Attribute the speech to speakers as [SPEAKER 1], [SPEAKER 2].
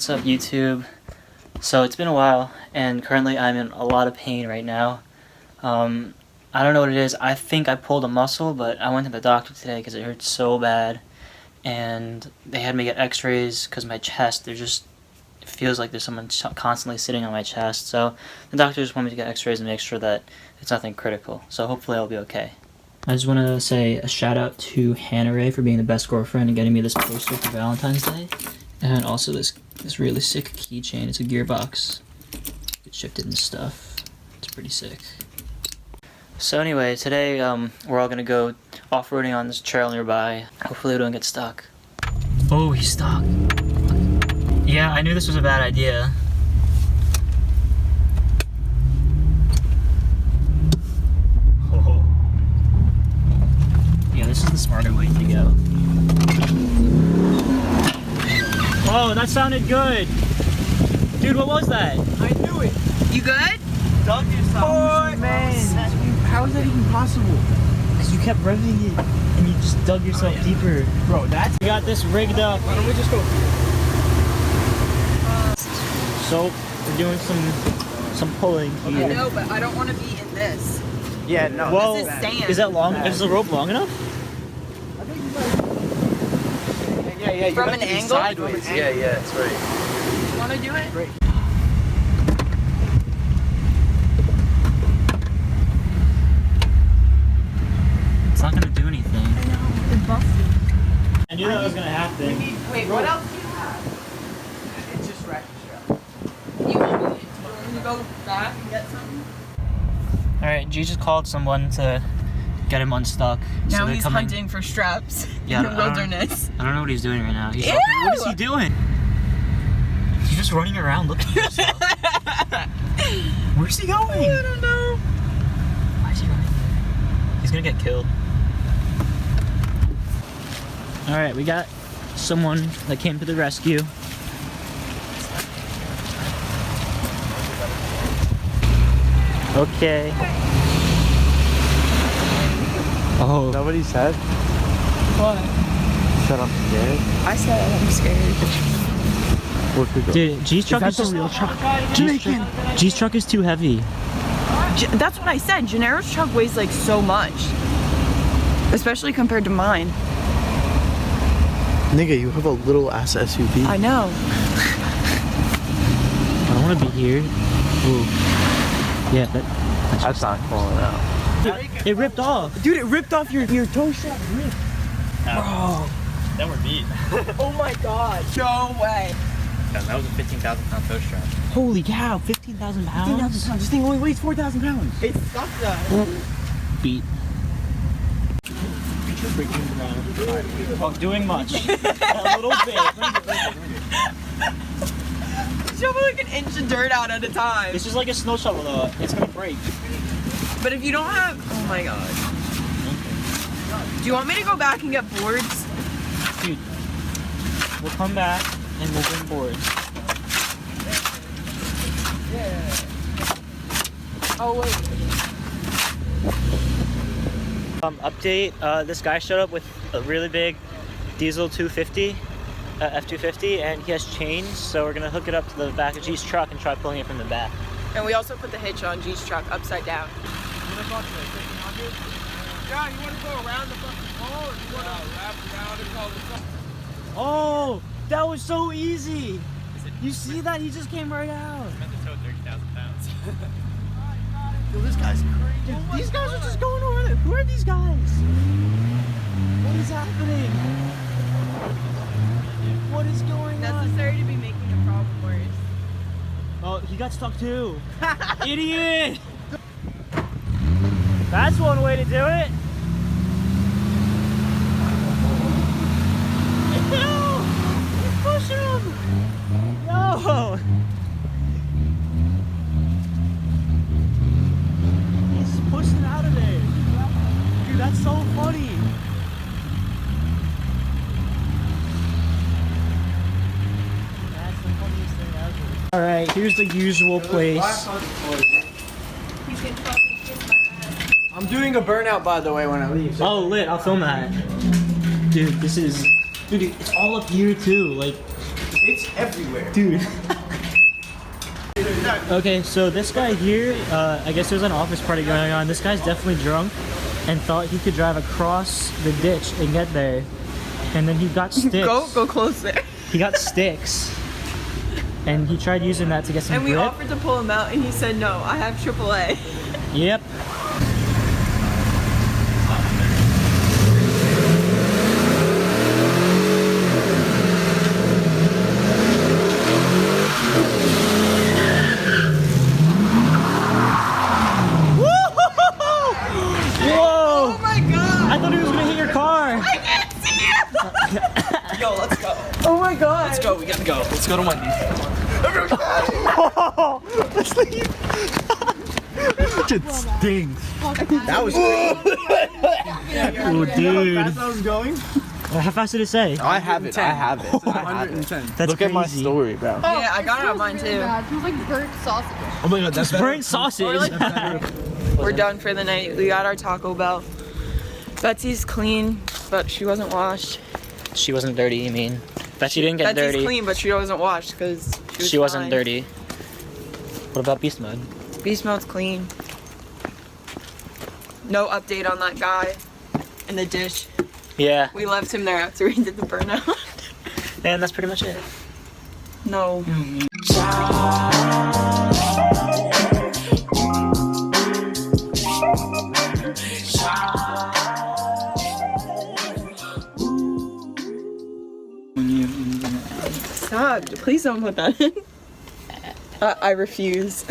[SPEAKER 1] What's up, YouTube? So it's been a while, and currently I'm in a lot of pain right now. I don't know what it is. I think I pulled a muscle, but I went to the doctor today because it hurts so bad, and they had me get x-rays because my chest, it feels like there's someone constantly sitting on my chest. So the doctor just wanted me to get x-rays and make sure that it's nothing critical. So hopefully I'll be okay. I just want to say a shout out to Hannah Ray for being the best girlfriend and getting me this poster for Valentine's Day. And also this really sick keychain. It's a gearbox. It's shifted and stuff. It's pretty sick. So anyway, today we're all gonna go off-roading on this trail nearby. Hopefully we don't get stuck. Oh, he's stuck. Yeah, I knew this was a bad idea. Oh. Yeah, this is the smarter way to go. Oh, that sounded good. Dude, what was that?
[SPEAKER 2] I knew it. You good?
[SPEAKER 3] Dug yourself.
[SPEAKER 2] Oh, man. How is that even possible?
[SPEAKER 1] Because you kept revving it and you just dug yourself deeper.
[SPEAKER 2] Bro, that's...
[SPEAKER 1] We got this rigged up.
[SPEAKER 2] Why don't we just go...
[SPEAKER 1] So, we're doing some pulling here.
[SPEAKER 3] I know, but I don't want to be in this.
[SPEAKER 2] Yeah, no.
[SPEAKER 1] Well,
[SPEAKER 3] this is sand.
[SPEAKER 1] is that long? Is the rope long enough?
[SPEAKER 2] I think you might... Yeah, you
[SPEAKER 3] From
[SPEAKER 2] have
[SPEAKER 3] an
[SPEAKER 2] to be
[SPEAKER 3] angle?
[SPEAKER 2] sideways. Yeah, that's right.
[SPEAKER 3] You want to do it?
[SPEAKER 2] Right.
[SPEAKER 1] It's not gonna do anything.
[SPEAKER 3] I know. It's busted.
[SPEAKER 1] I knew that was gonna happen.
[SPEAKER 3] Wait, what else do you have?
[SPEAKER 2] It's just ratchet strap.
[SPEAKER 3] You want me to go back and get something?
[SPEAKER 1] Alright, G just called someone to get him unstuck.
[SPEAKER 3] Now
[SPEAKER 1] so they're
[SPEAKER 3] he's
[SPEAKER 1] coming.
[SPEAKER 3] hunting for straps
[SPEAKER 1] Yeah,
[SPEAKER 3] in
[SPEAKER 1] I
[SPEAKER 3] the
[SPEAKER 1] don't-
[SPEAKER 3] wilderness.
[SPEAKER 1] I don't know what he's doing right now.
[SPEAKER 3] Ew!
[SPEAKER 1] What is he doing? He's just running around looking for stuff. Where's he going?
[SPEAKER 3] I don't know.
[SPEAKER 1] Why is he running? He's gonna get killed. Alright, we got someone that came to the rescue. Okay. Oh.
[SPEAKER 2] Is that what he said?
[SPEAKER 3] What?
[SPEAKER 2] Said I'm scared.
[SPEAKER 3] I said I'm scared.
[SPEAKER 2] What could go?
[SPEAKER 1] Dude, G's truck is
[SPEAKER 2] That's a real truck.
[SPEAKER 1] G's truck is too heavy.
[SPEAKER 3] That's what I said. Genaro's truck weighs like so much. Especially compared to mine.
[SPEAKER 2] Nigga, you have a little ass SUV.
[SPEAKER 3] I know.
[SPEAKER 1] I don't want to be here. Ooh. Yeah,
[SPEAKER 2] That's not falling out.
[SPEAKER 1] it ripped off.
[SPEAKER 2] Dude, it ripped off your toe strap. Bro.
[SPEAKER 1] Then we're beat.
[SPEAKER 3] Oh my god. No way.
[SPEAKER 1] That was a 15,000 pound tow strap.
[SPEAKER 2] Holy cow, 15,000 pounds? 15,000 pounds. This thing only weighs 4,000 pounds.
[SPEAKER 3] It sucks though.
[SPEAKER 1] Beat. Well, doing much. A little bit.
[SPEAKER 3] Shovel like an inch of dirt out at a time.
[SPEAKER 1] It's just like a snow shovel though. It's gonna break.
[SPEAKER 3] But if you don't have, oh my god. Do you want me to go back and get boards?
[SPEAKER 1] Dude, we'll come back and we'll bring boards.
[SPEAKER 3] Yeah. Oh wait.
[SPEAKER 1] Update, this guy showed up with a really big diesel 250, F350, and he has chains, so we're gonna hook it up to the back of G's truck and try pulling it from the back.
[SPEAKER 3] And we also put the hitch on G's truck upside down.
[SPEAKER 4] Yeah, you want to go around the fucking pole or you want to wrap around and call the
[SPEAKER 1] Oh, that was so easy! You see that? He just came right out.
[SPEAKER 4] I meant to tow 30,000 pounds.
[SPEAKER 2] Yo, this guy's crazy.
[SPEAKER 1] Dude, these guys are just going over there. Who are these guys? What is happening? What is going on?
[SPEAKER 3] Necessary to be making the problem worse.
[SPEAKER 1] Oh, he got stuck too. Idiot! That's one way to do it. No! He's pushing him! No! He's pushing out of there. Dude, that's so funny. That's the funniest thing ever. Alright, here's the usual place.
[SPEAKER 2] I'm doing a burnout, by the way, when I leave. So
[SPEAKER 1] Oh, lit, I'll film that. Dude, this is... Dude, it's all up here too, like...
[SPEAKER 2] It's everywhere.
[SPEAKER 1] Dude. Okay, so this guy here, I guess there's an office party going on. This guy's definitely drunk and thought he could drive across the ditch and get there. And then he got sticks.
[SPEAKER 3] Go close there.
[SPEAKER 1] He got sticks. And he tried using that to get some
[SPEAKER 3] And we
[SPEAKER 1] grip.
[SPEAKER 3] offered to pull him out and he said no, I have AAA.
[SPEAKER 1] Yep. Whoa!
[SPEAKER 3] Oh my god!
[SPEAKER 1] I thought he was gonna hit your car.
[SPEAKER 3] I can't see you!
[SPEAKER 4] Yo, let's go.
[SPEAKER 3] Oh my god!
[SPEAKER 4] Let's go. We gotta go. Let's go to Wendy's.
[SPEAKER 1] Let's leave. It stinks.
[SPEAKER 2] That was crazy.
[SPEAKER 1] Oh, dude.
[SPEAKER 2] How fast I was going?
[SPEAKER 1] How fast did it say?
[SPEAKER 2] I have it. I have it.
[SPEAKER 4] 110.
[SPEAKER 1] That's
[SPEAKER 2] Look
[SPEAKER 1] crazy.
[SPEAKER 2] at my story, bro.
[SPEAKER 3] Yeah, I got it on mine too.
[SPEAKER 5] It smells like burnt sausage.
[SPEAKER 2] Oh my god, that's
[SPEAKER 1] Burnt sausage.
[SPEAKER 3] We're done for the night. We got our Taco Bell. Betsy's clean, but she wasn't washed.
[SPEAKER 1] She wasn't dirty, you mean? Bet she didn't get
[SPEAKER 3] Betsy's
[SPEAKER 1] dirty.
[SPEAKER 3] clean, but she wasn't washed because
[SPEAKER 1] She wasn't
[SPEAKER 3] fine.
[SPEAKER 1] dirty. What about beast mode?
[SPEAKER 3] Beast mode's clean. No update on that guy in the dish.
[SPEAKER 1] Yeah,
[SPEAKER 3] We left him there after we did the burnout.
[SPEAKER 1] and that's pretty much it.
[SPEAKER 3] No. Stop. Please don't put that in. I refuse.